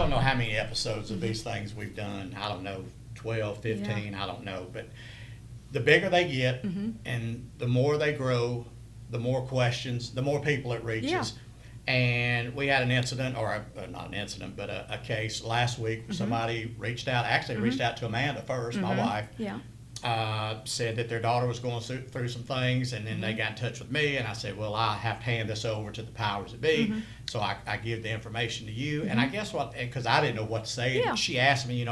don't know how many episodes of these things we've done. I don't know, 12, 15, I don't know. But the bigger they get and the more they grow, the more questions, the more people it reaches. Yeah. And we had an incident, or not an incident, but a case last week. Somebody reached out, actually reached out to Amanda first, my wife. Yeah. Said that their daughter was going through some things, and then they got in touch with me, and I said, well, I have to hand this over to the powers that be, so I give the information to you. And I guess because I didn't know what to say, and she asked me,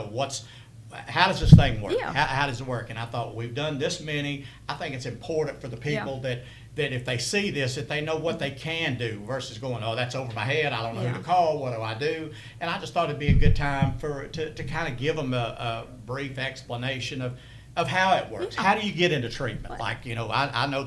how does this thing work? Yeah. How does it work? And I thought, we've done this many. I think it's important for the people that if they see this, that they know what they can do versus going, oh, that's over my head. I don't know who to call. What do I do? And I just thought it'd be a good time to kind of give them a brief explanation of how it works. How do you get into treatment? Like, I know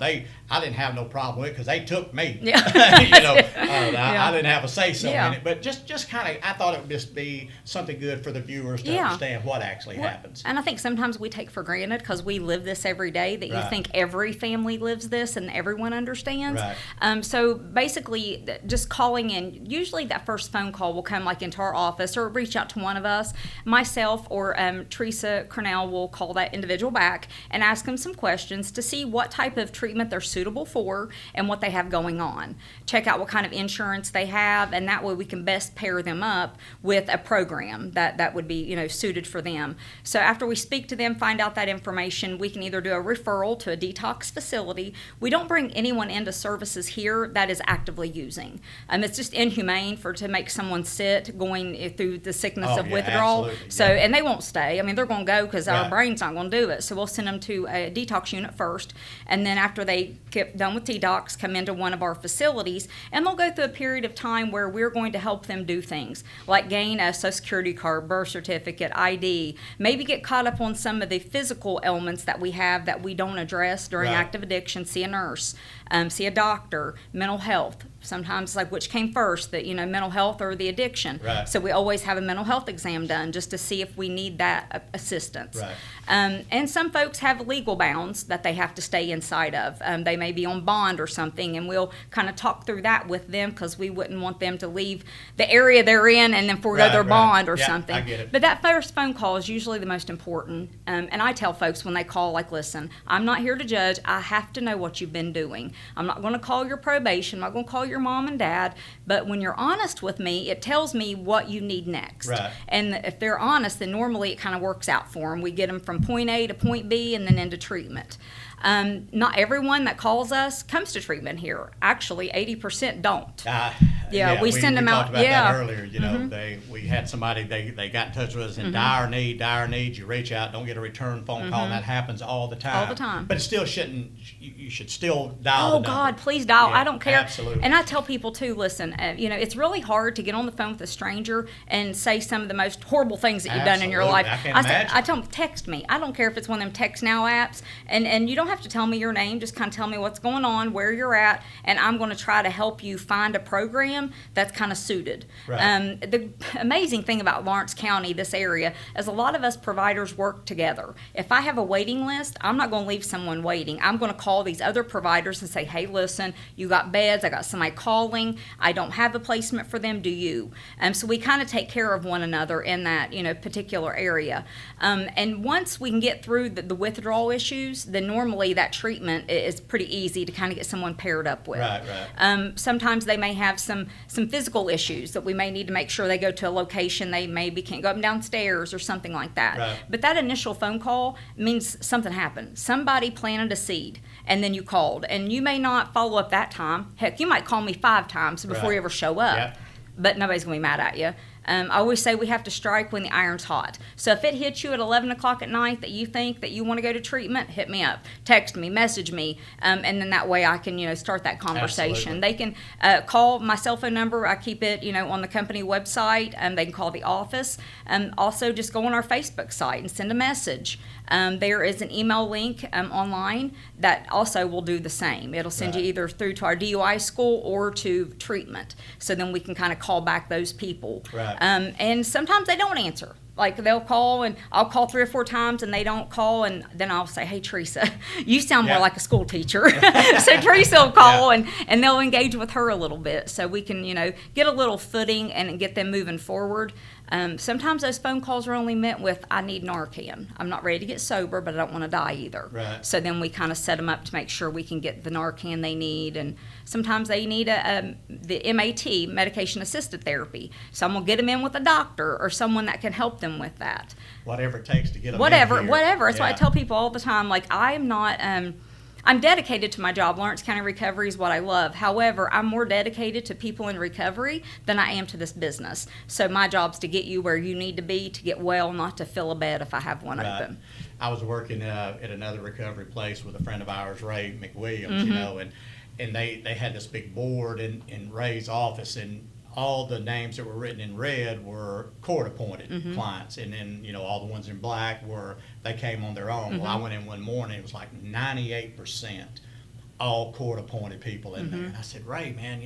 I didn't have no problem with it because they took me. Yeah. I didn't have a say-so in it. But just kind of, I thought it would just be something good for the viewers to understand what actually happens. And I think sometimes we take for granted, because we live this every day, that you think every family lives this and everyone understands. Right. So basically, just calling in, usually that first phone call will come like into our office or reach out to one of us. Myself or Teresa Cornell will call that individual back and ask them some questions to see what type of treatment they're suitable for and what they have going on. Check out what kind of insurance they have, and that way we can best pair them up with a program that would be suited for them. So after we speak to them, find out that information, we can either do a referral to a detox facility. We don't bring anyone into services here that is actively using. It's just inhumane to make someone sit going through the sickness of withdrawal. Absolutely. So and they won't stay. I mean, they're going to go because our brain's not going to do it. So we'll send them to a detox unit first, and then after they get done with detox, come into one of our facilities, and they'll go through a period of time where we're going to help them do things like gain a Social Security card, birth certificate, ID, maybe get caught up on some of the physical ailments that we have that we don't address during active addiction, see a nurse, see a doctor, mental health. Sometimes like which came first, the mental health or the addiction. Right. So we always have a mental health exam done just to see if we need that assistance. Right. And some folks have legal bounds that they have to stay inside of. They may be on bond or something, and we'll kind of talk through that with them because we wouldn't want them to leave the area they're in and then forego their bond or something. I get it. But that first phone call is usually the most important. And I tell folks when they call, like, listen, I'm not here to judge. I have to know what you've been doing. I'm not going to call your probation. I'm not going to call your mom and dad. But when you're honest with me, it tells me what you need next. Right. And if they're honest, then normally it kind of works out for them. We get them from point A to point B and then into treatment. Not everyone that calls us comes to treatment here. Actually, 80% don't. We send them out. We talked about that earlier. We had somebody, they got in touch with us in dire need. You reach out, don't get a return phone call, and that happens all the time. All the time. But it still shouldn't. You should still dial the number. God, please dial. Yeah, I don't care. Absolutely. And I tell people too, listen, it's really hard to get on the phone with a stranger and say some of the most horrible things that you've done in your life. I can imagine. I tell them, text me. I don't care if it's one of them Text Now apps, and you don't have to tell me your name. Just kind of tell me what's going on, where you're at, and I'm going to try to help you find a program that's kind of suited. Right. The amazing thing about Lawrence County, this area, is a lot of us providers work together. If I have a waiting list, I'm not going to leave someone waiting. I'm going to call these other providers and say, hey, listen, you got beds, I got somebody calling, I don't have a placement for them, do you? So we kind of take care of one another in that particular area. And once we can get through the withdrawal issues, then normally that treatment is pretty easy to kind of get someone paired up with. Right. Sometimes they may have some physical issues that we may need to make sure they go to a location they maybe can't go up and down stairs or something like that. Right. But that initial phone call means something happened. Somebody planted a seed, and then you called. And you may not follow up that time. Heck, you might call me 5 times before you ever show up. Yep. But nobody's going to be mad at you. I always say we have to strike when the iron's hot. So if it hits you at 11 o'clock at night that you think that you want to go to treatment, hit me up, text me, message me, and then that way I can, start that conversation. Absolutely. They can call my cell phone number. I keep it, on the company website. They can call the office. Also, just go on our Facebook site and send a message. There is an email link online that also will do the same. It'll send you either through to our DUI school or to treatment. So then we can kind of call back those people. Right. And sometimes they don't answer. Like they'll call and I'll call 3 or 4 times and they don't call, and then I'll say, "Hey Teresa, you sound more Yeah. like a school teacher." So Teresa will call and they'll engage with her a little bit so we can, get a little footing and get them moving forward. Sometimes those phone calls are only meant with, "I need Narcan. I'm not ready to get sober, but I don't want to die either." Right. So then we kind of set them up to make sure we can get the Narcan they need, and sometimes they need the MAT, medication assisted therapy. So I'm gonna get them in with a doctor or someone that can help them with that. Whatever it takes to get them Whatever. in here. That's why I Yeah. tell people all the time. Like I am not. I'm dedicated to my job. Lawrence County Recovery is what I love. However, I'm more dedicated to people in recovery than I am to this business. So my job's to get you where you need to be to get well, not to fill a bed if I have one Right. open. I was working at another recovery place with a friend of ours, Ray McWilliams, Mm-hmm. and they had this big board in Ray's office, and all the names that were written in red were court-appointed Mm-hmm. clients, and then, all the ones in black they came on their own. Well, I went in one morning, it was like 98% all court-appointed people in there. And I said, "Ray, man,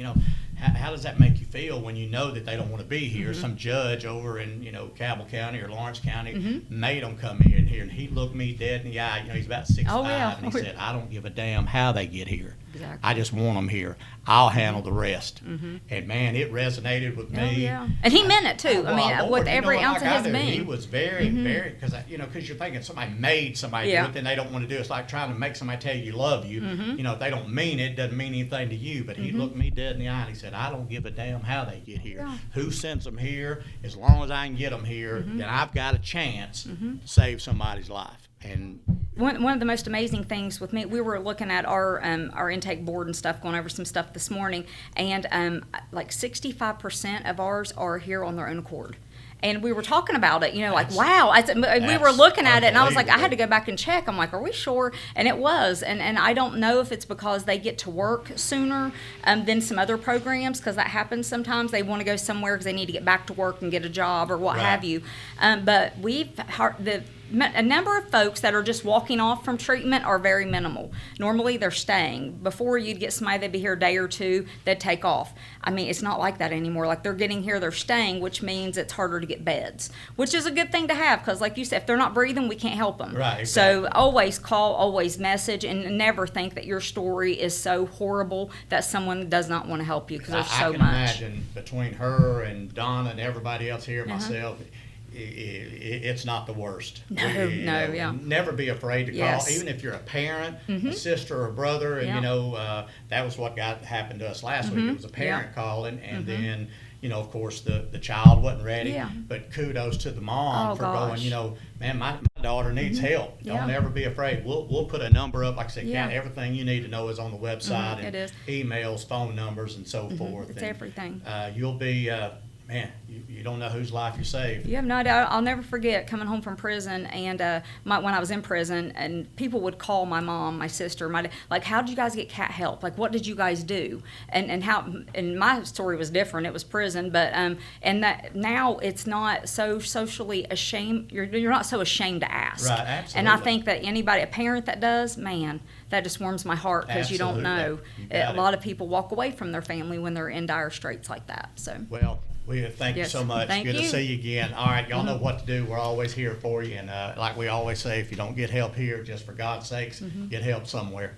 how does that make you feel when you know that they don't want to be here? Some judge over in, Cabell County or Lawrence County made them come in here." And he looked me dead in the eye. He's about 6'5", Oh, yeah. and he said, "I don't give a damn how they get here. Exactly. I just want them here. I'll handle the rest." And man, it resonated with me. Oh, yeah. And he meant it too. Well, Lord, With every ounce of like his I do, being. he was very, very, because you're thinking somebody made somebody Yeah. do it, then they don't want to do it. It's like trying to make somebody tell you love you. If they don't mean it, doesn't mean anything to you. But he looked me dead in the eye and he said, "I don't give a damn how they get here. Yeah. Who sends them here? As long as I can get them here, then I've got a chance to save somebody's life." And One of the most amazing things with me, we were looking at our intake board and stuff, going over some stuff this morning, and like 65% of ours are here on their own accord. And we were talking about it, like, wow. We were looking at it, and I was like, I had to go back and check. I'm like, are we sure? And it was. And I don't know if it's because they get to work sooner than some other programs, because that happens sometimes. They want to go somewhere because they need to get back to work and get a job or what Right. have you. But a number of folks that are just walking off from treatment are very minimal. Normally, they're staying. Before, you'd get somebody that'd be here a day or two, they'd take off. I mean, it's not like that anymore. Like, they're getting here, they're staying, which means it's harder to get beds, which is a good thing to have, because like you said, if they're not breathing, we can't help them. Right, So exactly. always call, always message, and never think that your story is so horrible that someone does not want to help you, because there's I so can much. imagine between her and Donna and everybody else here, myself, it's not the worst. No, yeah. Never be afraid to call, Yes. even if you're a parent, a sister or a brother, and Yeah. that was what happened to us last week. It was a parent calling, and then of course the child wasn't ready. Yeah. But kudos to the mom Oh, for gosh. going, man, my daughter needs help. Don't Yeah. ever be afraid. We'll put a number up. Like I said, Yeah. Kat, everything you need to know is on the website, and it is. emails, phone numbers, and so forth. It's And, everything. You'll be, man, you don't know whose life you saved. You have no doubt. I'll never forget coming home from prison, and when I was in prison, and people would call my mom, my sister, my dad, like, "How did you guys get Cat help? Like, what did you guys do?" And my story was different. It was prison, but and that now it's not so socially ashamed. You're not so ashamed to ask. Right, absolutely. And I think that a parent that does, man, that just warms my heart, because you don't Absolutely. know. You got A it. lot of people walk away from their family when they're in dire straits like that. So. Well, we thank you Yes, so much. thank Good to you. see you again. All right, y'all know what to do. We're always here for you. And like we always say, if you don't get help here, just for God's sakes, get help somewhere.